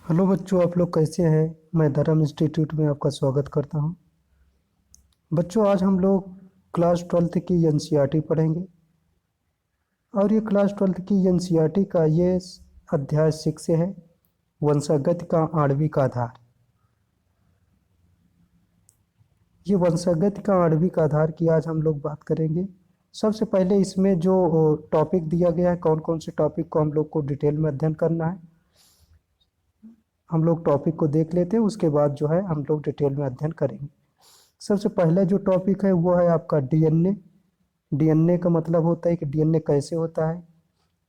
Hello बच्चों, आप लोग कैसे हैं। मैं धर्म इंस्टीट्यूट में आपका स्वागत करता हूं। बच्चों, आज हम लोग क्लास 12th की एनसीईआरटी पढ़ेंगे और ये क्लास 12th की एनसीईआरटी का ये अध्याय 6 है, वंशागत का आणविक आधार। ये वंशागत का आणविक आधार की आज हम लोग बात करेंगे। सबसे पहले इसमें जो टॉपिक दिया गया है, कौन कौन से टॉपिक को हम लोग को डिटेल में अध्ययन करना है, हम लोग टॉपिक को देख लेते हैं। उसके बाद जो है हम लोग डिटेल में अध्ययन करेंगे। सबसे पहला जो टॉपिक है वो है आपका डीएनए। डीएनए का मतलब होता है कि डीएनए कैसे होता है,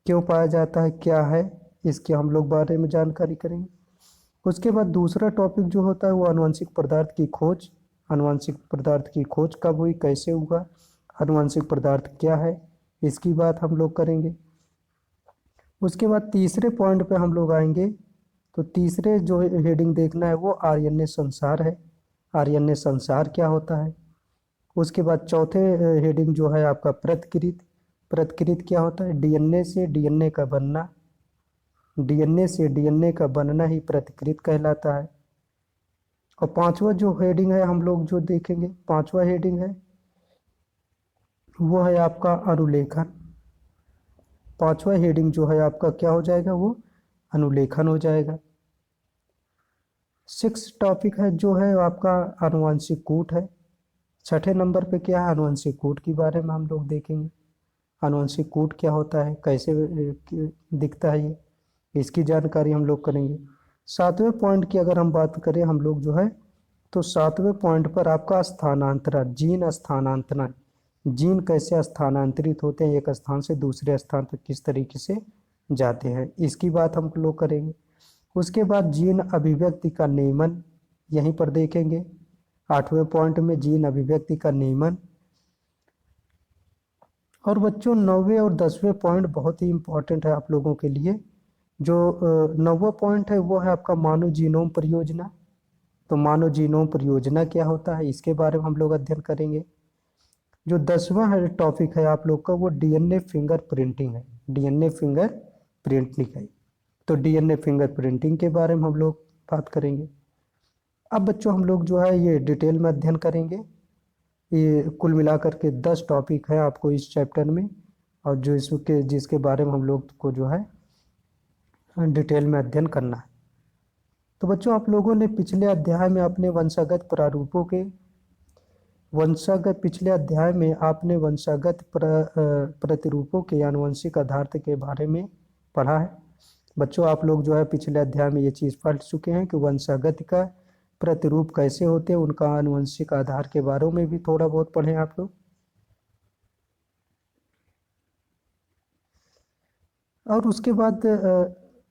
क्यों पाया जाता है, क्या है, इसके हम लोग बारे में जानकारी करेंगे। उसके बाद दूसरा टॉपिक जो होता है वो आनुवंशिक पदार्थ की खोज। आनुवंशिक पदार्थ की खोज कब हुई, कैसे हुआ, आनुवंशिक पदार्थ क्या है, इसकी बात हम लोग करेंगे। उसके बाद तीसरे पॉइंट पे हम लोग आएंगे। तो तीसरे जो हेडिंग देखना है वो आर्यन्य संसार है। आर्यन्य संसार क्या होता है। उसके बाद चौथे हेडिंग जो है आपका प्रतिकृत। प्रतिकृत क्या होता है, डीएनए से डीएनए का बनना। डीएनए से डीएनए का बनना ही प्रतिकृत कहलाता है। और पांचवा जो हेडिंग है हम लोग जो देखेंगे, पांचवा हेडिंग है वो है आपका अनुलेखन। पांचवा हेडिंग जो है आपका क्या हो जाएगा, वो अनुलेखन हो जाएगा। सिक्स टॉपिक है जो है आपका आनुवंशिक कूट है। छठे नंबर पे क्या है, आनुवंशिक कूट के बारे में हम लोग देखेंगे। आनुवंशिक कूट क्या होता है, कैसे दिखता है, ये इसकी जानकारी हम लोग करेंगे। सातवें पॉइंट की अगर हम बात करें हम लोग जो है, तो सातवें पॉइंट पर आपका स्थानांतरण, जीन स्थानांतरण, जीन कैसे स्थानांतरित होते हैं एक स्थान से दूसरे स्थान पर, किस तरीके से जाते हैं, इसकी बात हम लोग करेंगे। उसके बाद जीन अभिव्यक्ति का नियमन यहीं पर देखेंगे। आठवें पॉइंट में जीन अभिव्यक्ति का नियमन। और बच्चों, 9वें और 10वें पॉइंट बहुत ही इंपॉर्टेंट है आप लोगों के लिए। जो 9वां पॉइंट है वो है आपका मानव जीनोम परियोजना। तो मानव जीनोम परियोजना क्या होता है, इसके बारे में हम लोग अध्ययन करेंगे। जो 10वां है टॉपिक है आप लोग का, वो डीएनए फिंगर प्रिंटिंग है। डीएनए फिंगर प्रिंटिंग है। तो डीएनए फिंगर प्रिंटिंग के बारे में हम लोग बात करेंगे। अब बच्चों हम लोग जो है ये डिटेल में अध्ययन करेंगे। ये कुल मिलाकर के 10 टॉपिक है आपको इस चैप्टर में, और जो इसके जिसके बारे में हम लोग को जो है डिटेल में अध्ययन करना है। तो बच्चों, आप लोगों ने पिछले अध्याय में अपने वंशागत प्रारूपों के वंशागत पिछले अध्याय में आपने वंशागत प्रतिरूपों के आनुवंशिक आधार के बारे में पढ़ा है। बच्चों, आप लोग जो है पिछले अध्याय में ये चीज़ पढ़ चुके हैं कि वंशागत का प्रतिरूप कैसे होते हैं, उनका आनुवंशिक आधार के बारे में भी थोड़ा बहुत पढ़े आप लोग। और उसके बाद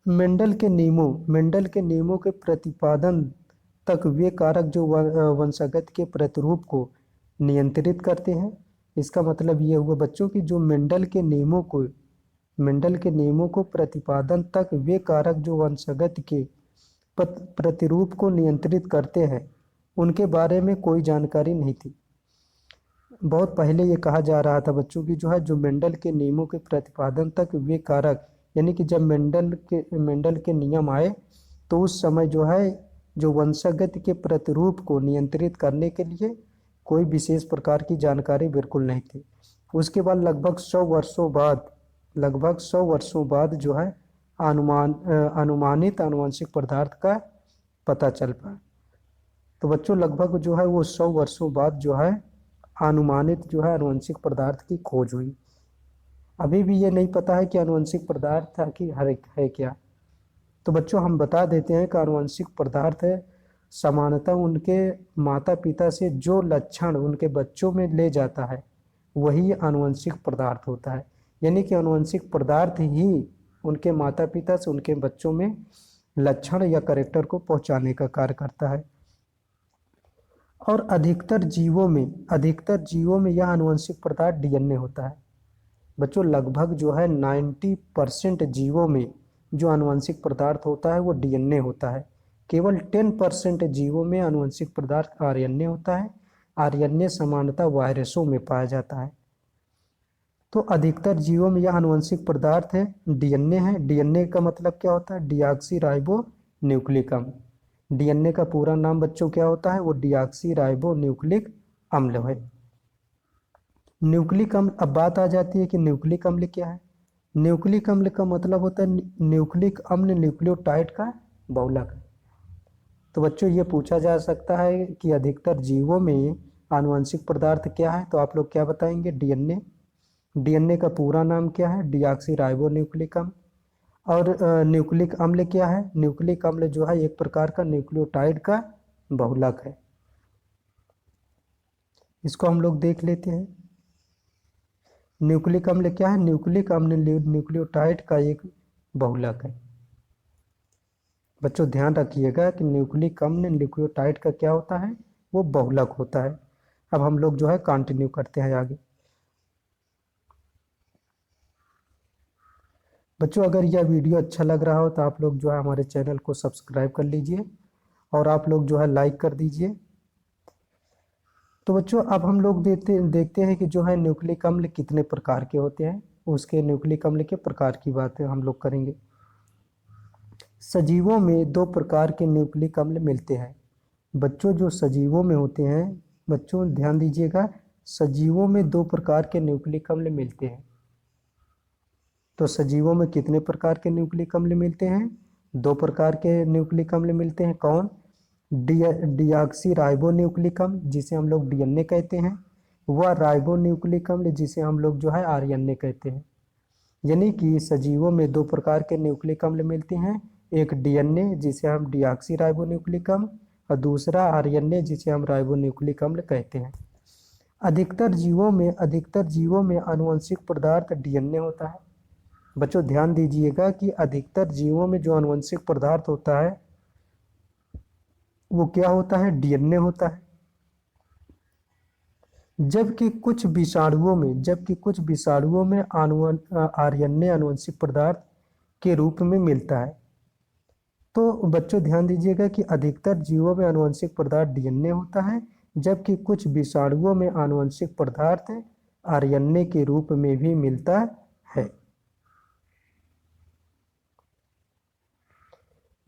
मेंडल के नियमों के प्रतिपादन तक वे कारक जो वंशागत के प्रतिरूप को नियंत्रित करते हैं। इसका मतलब ये हुआ बच्चों की जो मेंडल के नियमों को प्रतिपादन तक वे कारक जो वंशागत के प्रतिरूप को नियंत्रित करते हैं, उनके बारे में कोई जानकारी नहीं थी। बहुत पहले ये कहा जा रहा था बच्चों की जो है, जो मेंडल के नियमों के प्रतिपादन तक वे कारक, यानी कि जब मेंडल के नियम आए तो उस समय जो है जो वंशागत के प्रतिरूप को नियंत्रित करने के लिए कोई विशेष प्रकार की जानकारी बिल्कुल नहीं थी। उसके बाद लगभग 100 वर्षों बाद जो है अनुमानित आनुवंशिक पदार्थ का पता चल पाया। तो बच्चों, लगभग जो है वो 100 वर्षों बाद जो है अनुमानित जो है आनुवंशिक पदार्थ की खोज हुई। अभी भी ये नहीं पता है कि आनुवंशिक पदार्थ आखिर है क्या। तो बच्चों, हम बता देते हैं कि आनुवंशिक पदार्थ है समानतः उनके माता पिता से जो लक्षण उनके बच्चों में ले जाता है वही आनुवंशिक पदार्थ होता है। यानी कि आनुवंशिक पदार्थ ही उनके माता पिता से उनके बच्चों में लक्षण या कैरेक्टर को पहुंचाने का कार्य करता है। और अधिकतर जीवों में यह आनुवंशिक पदार्थ डीएनए होता है। बच्चों, लगभग जो है 90% जीवों में जो आनुवंशिक पदार्थ होता है वो डीएनए होता है। केवल 10% जीवों में आनुवंशिक पदार्थ आरएनए होता है। आरएनए समानता वायरसों में पाया जाता है। तो अधिकतर जीवों में यह आनुवंशिक पदार्थ है डीएनए है। डीएनए का मतलब क्या होता है, डीऑक्सी राइबो न्यूक्लिक अम्ल। डीएनए का पूरा नाम बच्चों क्या होता है? वो डीऑक्सी राइबो न्यूक्लिक अम्ल है। न्यूक्लिक अम्ल, अब बात आ जाती है कि न्यूक्लिक अम्ल क्या है। न्यूक्लिक अम्ल का मतलब होता है न्यूक्लिक अम्ल न्यूक्लियोटाइड का बहुलक है। तो बच्चों ये पूछा जा सकता है कि अधिकतर जीवों में आनुवंशिक पदार्थ क्या है, तो आप लोग क्या बताएंगे? डीएनए। डीएनए का पूरा नाम क्या है? डीऑक्सी राइबो न्यूक्लिक अम्ल। और न्यूक्लिक अम्ल क्या है? न्यूक्लिक अम्ल जो है एक प्रकार का न्यूक्लियोटाइड का बहुलक है। इसको हम लोग देख लेते हैं। न्यूक्लिक अम्ल क्या है? न्यूक्लिक अम्ल न्यूक्लियोटाइड का एक बहुलक है। बच्चों ध्यान रखिएगा कि न्यूक्लिक अम्ल न्यूक्लियोटाइड का क्या होता है? वो बहुलक होता है। अब हम लोग जो है कंटिन्यू करते हैं आगे। बच्चों अगर यह वीडियो अच्छा लग रहा हो तो आप लोग जो है हमारे चैनल को सब्सक्राइब कर लीजिए और आप लोग जो है लाइक कर दीजिए। तो बच्चों अब हम लोग देखते हैं कि जो है न्यूक्लिक अम्ल कितने प्रकार के होते हैं। उसके न्यूक्लिक अम्ल के प्रकार की बातें हम लोग करेंगे। सजीवों में दो प्रकार के न्यूक्लिक अम्ल मिलते हैं। बच्चों जो सजीवों में होते हैं, बच्चों ध्यान दीजिएगा, सजीवों में दो प्रकार के न्यूक्लिक अम्ल मिलते हैं। तो सजीवों में कितने प्रकार के न्यूक्लिक अम्ल मिलते हैं? दो प्रकार के न्यूक्लिक अम्ल मिलते हैं। कौन? डीऑक्सी राइबो न्यूक्लिक अम्ल जिसे हम लोग डीएनए कहते हैं, वह राइबो न्यूक्लिक अम्ल जिसे हम लोग जो है आरएनए कहते हैं। यानी कि सजीवों में दो प्रकार के न्यूक्लिक अम्ल मिलते हैं, एक डीएनए जिसे हम डीऑक्सी राइबो न्यूक्लिक अम्ल और दूसरा आरएनए जिसे हम राइबो न्यूक्लिक अम्ल कहते हैं। अधिकतर जीवों में आनुवंशिक पदार्थ डीएनए होता है। बच्चों ध्यान दीजिएगा कि अधिकतर जीवों में जो आनुवंशिक पदार्थ होता है वो क्या होता है? डीएनए होता है। जबकि कुछ विषाणुओं में आरएनए आनुवंशिक पदार्थ के रूप में मिलता है। तो बच्चों ध्यान दीजिएगा कि अधिकतर जीवों में आनुवंशिक पदार्थ डीएनए होता है, जबकि कुछ विषाणुओं में आनुवंशिक पदार्थ आरएनए के रूप में भी मिलता है।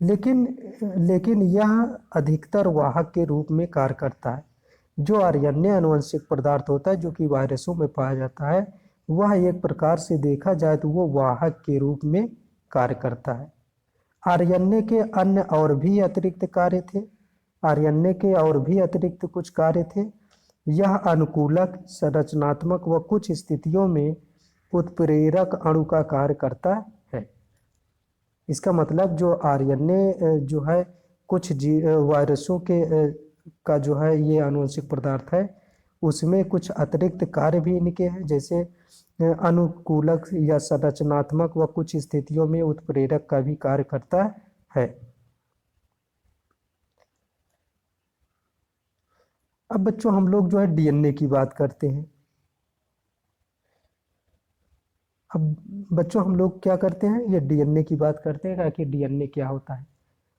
लेकिन लेकिन यह अधिकतर वाहक के रूप में कार्य करता है। जो आरएनए आनुवंशिक पदार्थ होता है जो कि वायरसों में पाया जाता है, वह एक प्रकार से देखा जाए तो वो वाहक के रूप में कार्य करता है। आरएनए के अन्य और भी अतिरिक्त कार्य थे। आरएनए के और भी अतिरिक्त कुछ कार्य थे। यह अनुकूलक, संरचनात्मक व कुछ स्थितियों में उत्प्रेरक अणु का कार्य करता है। इसका मतलब जो आरएनए जो है कुछ वायरसों के का जो है ये आनुवंशिक पदार्थ है, उसमें कुछ अतिरिक्त कार्य भी इनके हैं, जैसे अनुकूलक या संरचनात्मक व कुछ स्थितियों में उत्प्रेरक का भी कार्य करता है। अब बच्चों हम लोग जो है डीएनए की बात करते हैं। अब बच्चों हम लोग क्या करते हैं? ये डीएनए की बात करते हैं कि डीएनए क्या होता है।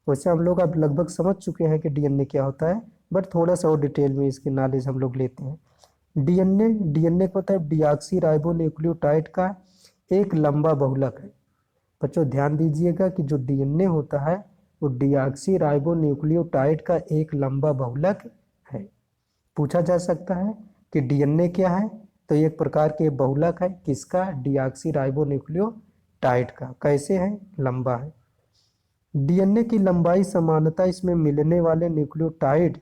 वैसे हम लोग अब लगभग समझ चुके हैं कि डीएनए क्या होता है, बट थोड़ा सा और डिटेल में इसकी नॉलेज हम लोग लेते हैं। डीएनए को होता है डीऑक्सी राइबो न्यूक्लियोटाइड का एक लंबा बहुलक है। बच्चों ध्यान दीजिएगा कि जो डीएनए होता है वो डीऑक्सी राइबो न्यूक्लियोटाइड का एक लंबा बहुलक है। पूछा जा सकता है कि डीएनए क्या है, तो एक प्रकार के बहुलक है। किसका? डीऑक्सी राइबो न्यूक्लियोटाइड का। कैसे है? लंबा है। डीएनए की लंबाई समानता इसमें मिलने वाले न्यूक्लियोटाइड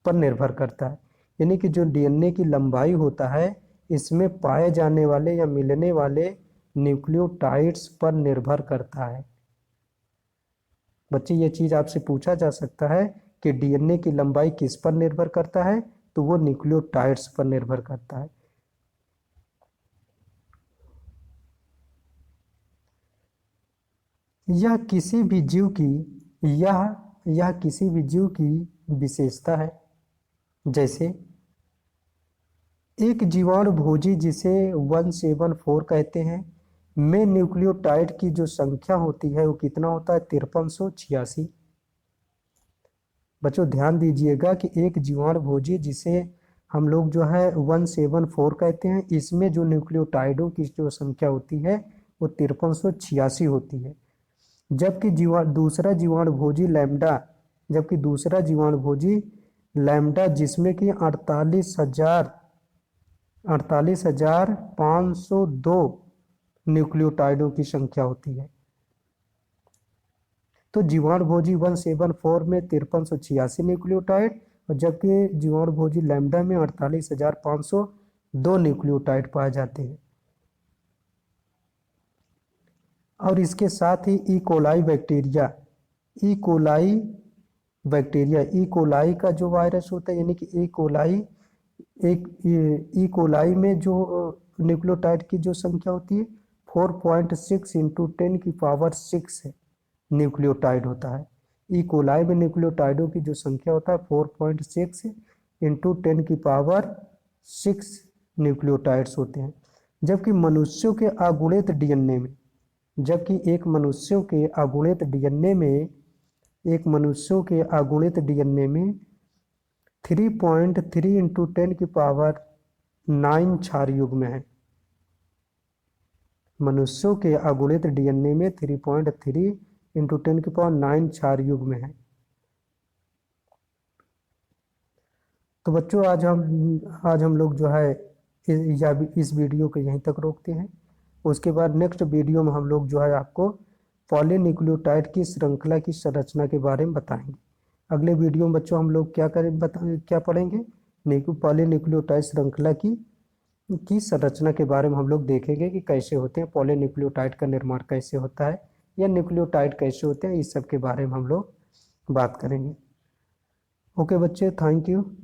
पर निर्भर करता है। यानी कि जो डीएनए की लंबाई होता है इसमें पाए जाने वाले या मिलने वाले न्यूक्लियोटाइड्स पर निर्भर करता है। बच्चे ये चीज आपसे पूछा जा सकता है कि डीएनए की लंबाई किस पर निर्भर करता है, तो वो न्यूक्लियोटाइड्स पर निर्भर करता है। यह किसी भी जीव की यह किसी भी जीव की विशेषता है। जैसे एक जीवाणु भोजी जिसे 174 कहते हैं, में न्यूक्लियोटाइड की जो संख्या होती है वो कितना होता है? 5386। बच्चों ध्यान दीजिएगा कि एक जीवाणु भोजी जिसे हम लोग जो है 174 कहते हैं, इसमें जो न्यूक्लियोटाइडों की जो संख्या होती है वो 5386 होती है। जबकि दूसरा जीवाणुभोजी लैम्डा, जबकि दूसरा जीवाणुभोजी लैम्डा जिसमें कि 48,502 न्यूक्लियोटाइडों की संख्या होती है। तो जीवाणुभोजी 174 में 5386 न्यूक्लियोटाइड, और जबकि जीवाणुभोजी लैम्डा में 48,502 न्यूक्लियोटाइड पाए जाते हैं। और इसके साथ ही E coli bacteria, E coli bacteria, E coli का जो वायरस होता है, यानी कि ई कोलाई, एक ई कोलाई में जो न्यूक्लियोटाइड की जो संख्या होती है 4.6 इंटू 10⁶ है न्यूक्लियोटाइड होता है। ई कोलाई में न्यूक्लियोटाइडों की जो संख्या होता है 4.6 इंटू 10⁶ न्यूक्लियोटाइड्स होते हैं। जबकि मनुष्यों के अगुणित डीएनए में, जबकि एक मनुष्यों के अगुणित डीएनए में, एक मनुष्यों के अगुणित डीएनए में 3.3 इंटू 10⁹ क्षार युग्म है। मनुष्यों के अगुणित डीएनए में 3.3 इंटू 10⁹ क्षार युग्म है। तो बच्चों आज हम लोग जो है इस वीडियो को यहीं तक रोकते हैं। उसके बाद नेक्स्ट वीडियो में हम लोग जो है आपको पॉलीन्यूक्लियोटाइड की श्रृंखला की संरचना के बारे में बताएंगे। अगले वीडियो में बच्चों हम लोग क्या पढ़ेंगे, पॉलीन्यूक्लियोटाइड श्रृंखला की संरचना के बारे में हम लोग देखेंगे कि कैसे होते हैं, पॉलीन्यूक्लियोटाइड का निर्माण कैसे होता है, या न्यूक्लियोटाइड कैसे होते हैं, इस सब के बारे में हम लोग बात करेंगे। ओके बच्चे, थैंक यू।